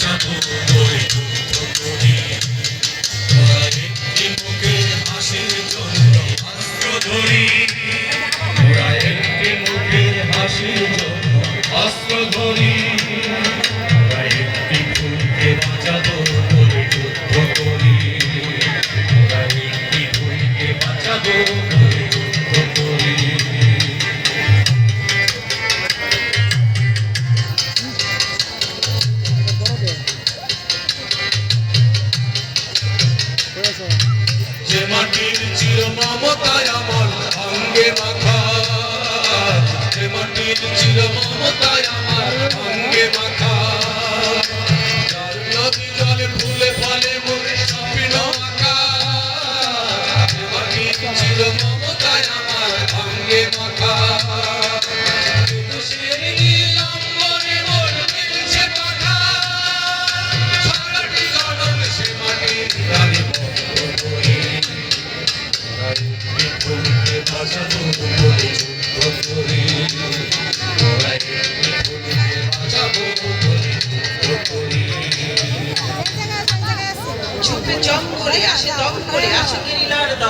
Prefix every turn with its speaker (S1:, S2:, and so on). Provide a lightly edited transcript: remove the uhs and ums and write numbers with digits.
S1: বাঁচাবো বলে যুদ্ধ করি। ওরা একটি মুখে হাসির জন্য অস্ত্র ধরি। ওরা একটি মুখে হাসির জন্য অস্ত্র ধরি। ওরা একটি ভুলকে বাঁচাবো বলে যুদ্ধ করি। ওরা একটি ভুলকে বাঁচাবো বলে যুদ্ধ করি। যে মাটির চির মমতায় আমার অঙ্গে মাখা, যে মাটির চির মমতায় আমার অঙ্গে মাখা, যার নদী জলে ফুলে ফলে মোরে স্বপ্ন আঁকা, যে মাটির চির মমতায় আমার অঙ্গে মাখা, সে নীল অম্বরে মোর মিলছে পাখা, সারাটি জনম সে মাটির গানে বন্ধ করি। ভুলকে বাঁচাবো বলে যুদ্ধ করি। ওরা একটি ভুলকে বাঁচাবো বলে যুদ্ধ করি।
S2: চুপে জম করে আসে দম করে আসে গেরিলার দল।